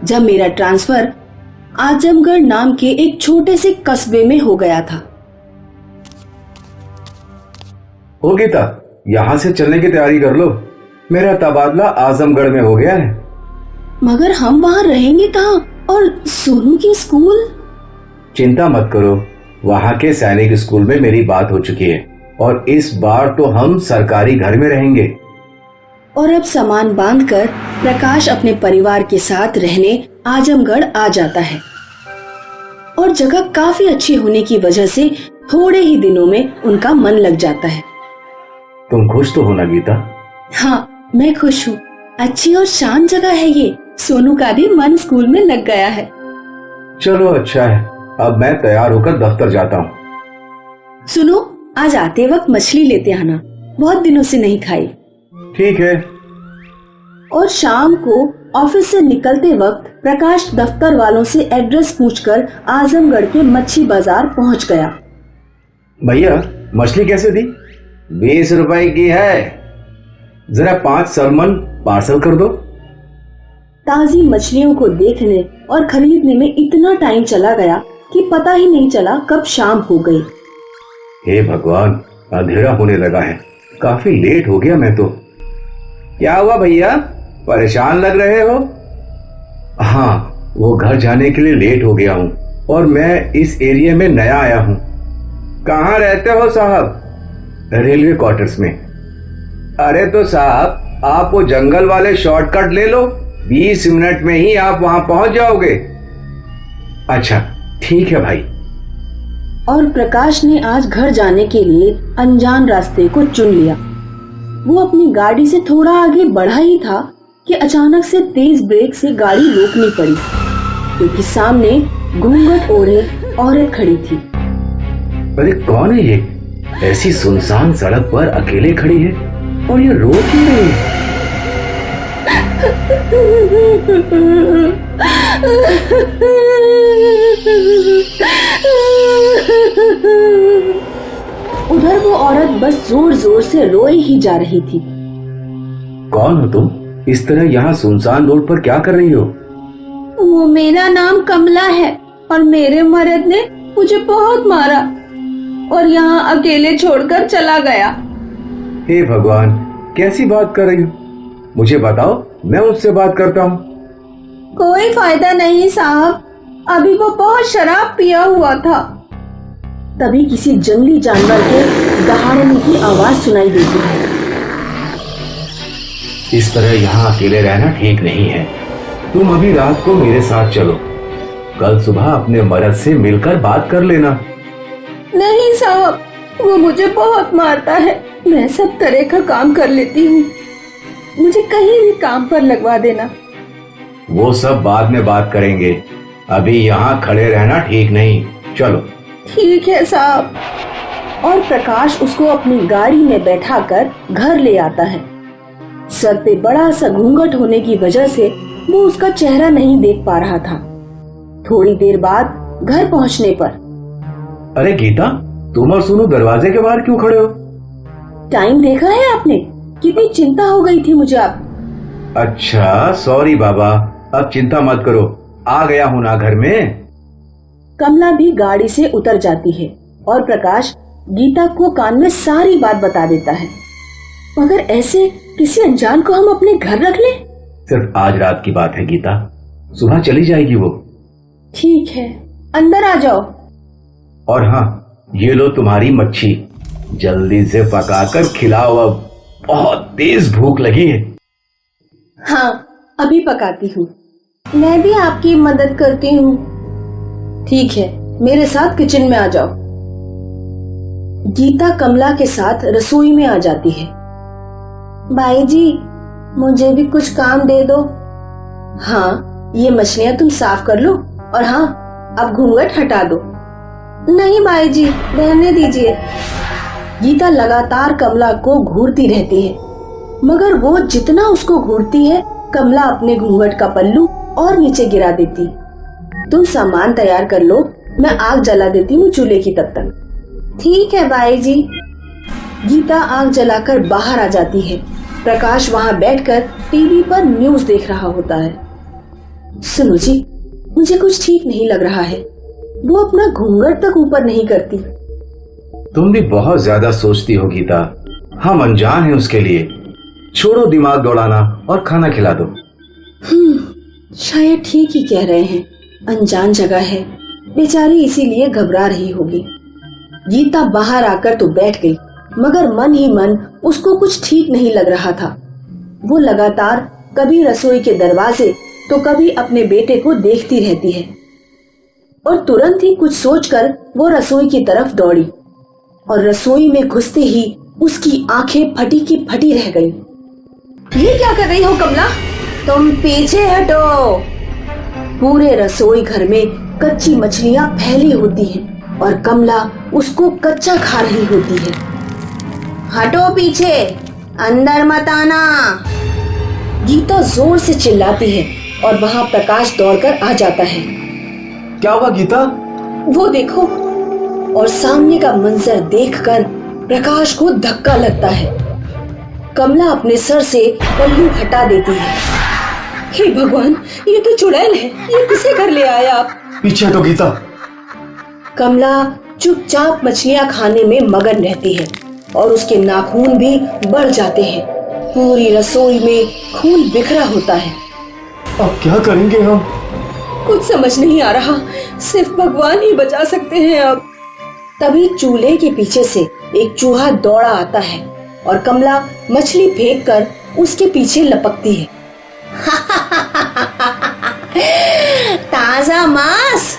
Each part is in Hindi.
जब मेरा ट्रांसफर आजमगढ़ नाम के एक छोटे से कस्बे में हो गया था। हो गीता, यहाँ से चलने की तैयारी कर लो। मेरा तबादला आजमगढ़ में हो गया है। मगर हम वहाँ रहेंगे कहाँ, और सोनू की स्कूल? चिंता मत करो, वहाँ के सैनिक स्कूल में मेरी बात हो चुकी है और इस बार तो हम सरकारी घर में रहेंगे। और अब सामान बांधकर प्रकाश अपने परिवार के साथ रहने आजमगढ़ आ जाता है और जगह काफी अच्छी होने की वजह से थोड़े ही दिनों में उनका मन लग जाता है। तुम खुश तो हो ना गीता? हाँ, मैं खुश हूँ। अच्छी और शांत जगह है ये। सोनू का भी मन स्कूल में लग गया है। चलो अच्छा है, अब मैं तैयार होकर दफ्तर जाता हूँ। सुनो, आज आते वक्त मछली लेते आना, बहुत दिनों से नहीं खाई। ठीक है। और शाम को ऑफिस से निकलते वक्त प्रकाश दफ्तर वालों से एड्रेस पूछकर आजमगढ़ के मच्छी बाजार पहुंच गया। भैया, मछली कैसे दी? 20 रुपए की है, जरा 5 सैल्मन पार्सल कर दो। ताजी मछलियों को देखने और खरीदने में इतना टाइम चला गया कि पता ही नहीं चला कब शाम हो गई। हे भगवान, अंधेरा होने लगा है, काफी लेट हो गया मैं तो। क्या हुआ भैया, परेशान लग रहे हो? हाँ, वो घर जाने के लिए लेट हो गया हूँ और मैं इस एरिया में नया आया हूँ। कहाँ रहते हो साहब? रेलवे क्वार्टर्स में। अरे तो साहब, आप वो जंगल वाले शॉर्टकट ले लो, 20 मिनट में ही आप वहां पहुंच जाओगे। अच्छा ठीक है भाई। और प्रकाश ने आज घर जाने के लिए अनजान रास्ते को चुन लिया। वो अपनी गाड़ी से थोड़ा आगे बढ़ा ही था कि अचानक से तेज ब्रेक से गाड़ी रोकनी पड़ी, क्योंकि सामने घूंघट ओढ़े औरत खड़ी थी। अरे कौन है ये? ऐसी सुनसान सड़क पर अकेले खड़ी है और ये रो क्यों रही है? उधर वो औरत बस जोर जोर से रोए ही जा रही थी। कौन हो तुम? इस तरह यहाँ सुनसान रोड पर क्या कर रही हो? वो मेरा नाम कमला है और मेरे मर्द ने मुझे बहुत मारा और यहाँ अकेले छोड़कर चला गया। हे भगवान, कैसी बात कर रही हो? मुझे बताओ, मैं उससे बात करता हूँ। कोई फायदा नहीं साहब, अभी वो बहुत शराब पिया हुआ था। तभी किसी जंगली जानवर के दहाड़ने की आवाज सुनाई देती है। इस तरह यहाँ अकेले रहना ठीक नहीं है। तुम अभी रात को मेरे साथ चलो, कल सुबह अपने मर्द से मिलकर बात कर लेना। नहीं साहब, वो मुझे बहुत मारता है। मैं सब तरह का काम कर लेती हूँ, मुझे कहीं भी काम पर लगवा देना। वो सब बाद में बात करेंगे, अभी यहाँ खड़े रहना ठीक नहीं। चलो। ठीक है साहब। और प्रकाश उसको अपनी गाड़ी में बैठाकर घर ले आता है। सर पे बड़ा सा घूंघट होने की वजह से वो उसका चेहरा नहीं देख पा रहा था। थोड़ी देर बाद घर पहुंचने पर, अरे गीता, तुम और सोनू दरवाजे के बाहर क्यों खड़े हो? टाइम देखा है आपने? कितनी चिंता हो गई थी मुझे अब। अच्छा सॉरी बाबा, अब चिंता मत करो, आ गया हूँ ना घर में। कमला भी गाड़ी से उतर जाती है और प्रकाश गीता को कान में सारी बात बता देता है। मगर ऐसे किसी अनजान को हम अपने घर रख लें? सिर्फ आज रात की बात है गीता, सुबह चली जाएगी वो। ठीक है, अंदर आ जाओ। और हाँ, ये लो तुम्हारी मच्छी, जल्दी से पकाकर खिलाओ, अब बहुत तेज भूख लगी है। हाँ, अभी पकाती हूँ। मैं भी आपकी मदद करती हूँ। ठीक है, मेरे साथ किचन में आ जाओ। गीता कमला के साथ रसोई में आ जाती है। भाई जी, मुझे भी कुछ काम दे दो। हाँ, ये मछलियाँ तुम साफ कर लो और हाँ, अब घूंघट हटा दो। नहीं भाई जी, रहने दीजिए। गीता लगातार कमला को घूरती रहती है, मगर वो जितना उसको घूरती है, कमला अपने घूंघट का पल्लू और नीचे गिरा देती। तुम सामान तैयार कर लो, मैं आग जला देती हूँ चूल्हे की तब तक। ठीक है भाई जी। गीता आग जलाकर बाहर आ जाती है। प्रकाश वहाँ बैठकर टीवी पर न्यूज देख रहा होता है। सुनो जी, मुझे कुछ ठीक नहीं लग रहा है। वो अपना घूंघट तक ऊपर नहीं करती। तुम भी बहुत ज्यादा सोचती हो गीता। हम अनजान हैं उसके लिए। छोड़ो दिमाग दौड़ाना और खाना खिला दो। शायद ठीक ही कह रहे हैं। अनजान जगह है, बेचारी इसीलिए घबरा रही होगी। गीता बाहर आकर तो बैठ गई, मगर मन ही मन उसको कुछ ठीक नहीं लग रहा था। वो लगातार कभी रसोई के दरवाजे तो कभी अपने बेटे को देखती रहती है और तुरंत ही कुछ सोचकर वो रसोई की तरफ दौड़ी और रसोई में घुसते ही उसकी आंखें फटी की फटी रह गईं। ये क्या कर रही हो कमला? तुम पीछे हटो। पूरे रसोई घर में कच्ची मछलियां फैली होती हैं और कमला उसको कच्चा खा रही होती है। हटो पीछे, अंदर मत आना। गीता जोर से चिल्लाती है और वहाँ प्रकाश दौड़कर आ जाता है। क्या हुआ गीता? वो देखो। और सामने का मंजर देखकर प्रकाश को धक्का लगता है। कमला अपने सर से पल्लू हटा देती है। हे भगवान, ये तो चुड़ैल है। ये किसे घर ले आया आप? पीछे हटो गीता। कमला चुपचाप मछलियां खाने में मगन रहती है और उसके नाखून भी बढ़ जाते हैं। पूरी रसोई में खून बिखरा होता है। अब क्या करेंगे हम? कुछ समझ नहीं आ रहा। सिर्फ भगवान ही बचा सकते हैं अब। तभी चूल्हे के पीछे से एक चूहा दौड़ा आता है और कमला मछली फेंककर उसके पीछे लपकती है। ताजा मांस,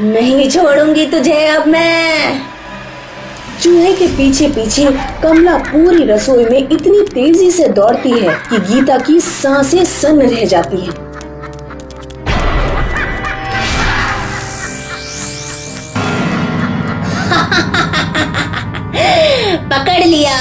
नहीं छोड़ूंगी तुझे अब मैं। चूहे के पीछे पीछे कमला पूरी रसोई में इतनी तेजी से दौड़ती है कि गीता की सांसें सन्न रह जाती हैं। पकड़ लिया।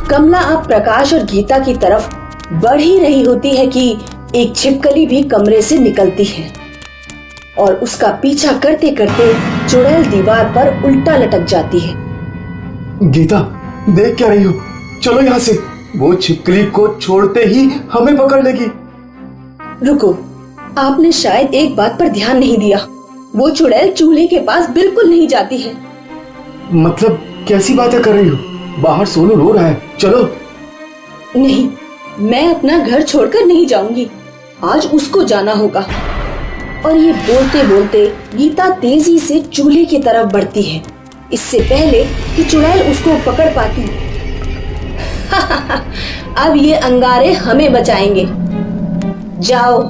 कमला अब प्रकाश और गीता की तरफ बढ़ ही रही होती है कि एक छिपकली भी कमरे से निकलती है और उसका पीछा करते करते चुड़ैल दीवार पर उल्टा लटक जाती है। गीता, देख क्या रही हो? चलो यहाँ से। वो छिपकली को छोड़ते ही हमें पकड़ लेगी। रुको, आपने शायद एक बात पर ध्यान नहीं दिया। वो चुड़ैल चूल्हे के पास बिल्कुल नहीं जाती है। मतलब कैसी बातें कर रही हो? बाहर सोनू रो रहा है। चलो। नहीं, मैं अपना घर छोड़कर नहीं जाऊंगी। आज उसको जाना होगा। और ये बोलते बोलते गीता तेजी से चूल्हे की तरफ बढ़ती है, इससे पहले कि चुड़ैल उसको पकड़ पाती। अब ये अंगारे हमें बचाएंगे। जाओ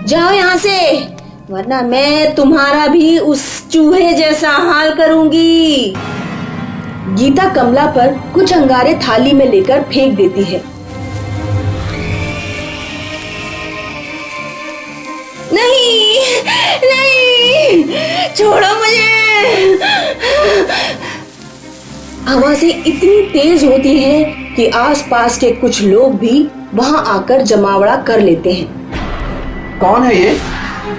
जाओ यहाँ से, वरना मैं तुम्हारा भी उस चूहे जैसा हाल करूंगी। गीता कमला पर कुछ अंगारे थाली में लेकर फेंक देती है। नहीं नहीं, छोड़ो मुझे। आवाजें इतनी तेज होती हैं कि आसपास के कुछ लोग भी वहां आकर जमावड़ा कर लेते हैं। कौन है ये?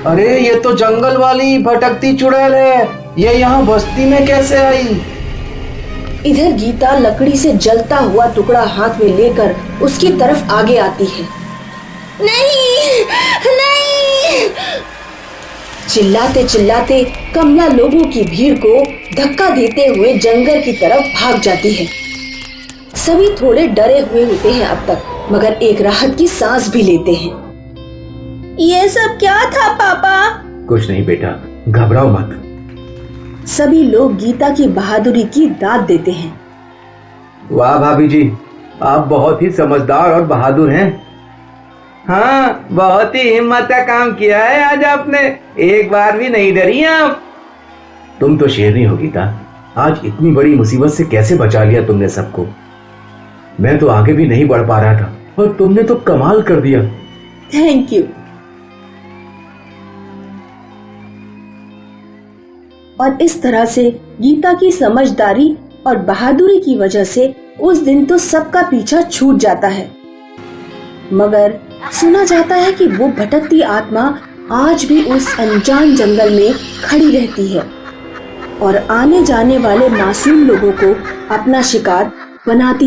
अरे ये तो जंगल वाली भटकती चुड़ैल है। ये यहाँ बस्ती में कैसे आई? इधर गीता लकड़ी से जलता हुआ टुकड़ा हाथ में लेकर उसकी तरफ आगे आती है। नहीं नहीं, चिल्लाते चिल्लाते कमला लोगों की भीड़ को धक्का देते हुए जंगल की तरफ भाग जाती है। सभी थोड़े डरे हुए होते हैं अब तक, मगर एक राहत की सांस भी लेते हैं। ये सब क्या था पापा? कुछ नहीं बेटा, घबराओ मत। सभी लोग गीता की बहादुरी की दाद देते हैं। वाह भाभी जी, आप बहुत ही समझदार और बहादुर हैं। हाँ, बहुत ही हिम्मत का काम किया है आज आपने। एक बार भी नहीं डरी आप। तुम तो शेरनी हो गीता। आज इतनी बड़ी मुसीबत से कैसे बचा लिया तुमने सबको। मैं तो आगे भी नहीं बढ़ पा रहा था और तुमने तो कमाल कर दिया। Thank you. और इस तरह से गीता की समझदारी और बहादुरी की वजह से उस दिन तो सबका पीछा छूट जाता है। मगर सुना जाता है कि वो भटकती आत्मा आज भी उस अनजान जंगल में खड़ी रहती है और आने जाने वाले मासूम लोगों को अपना शिकार बनाती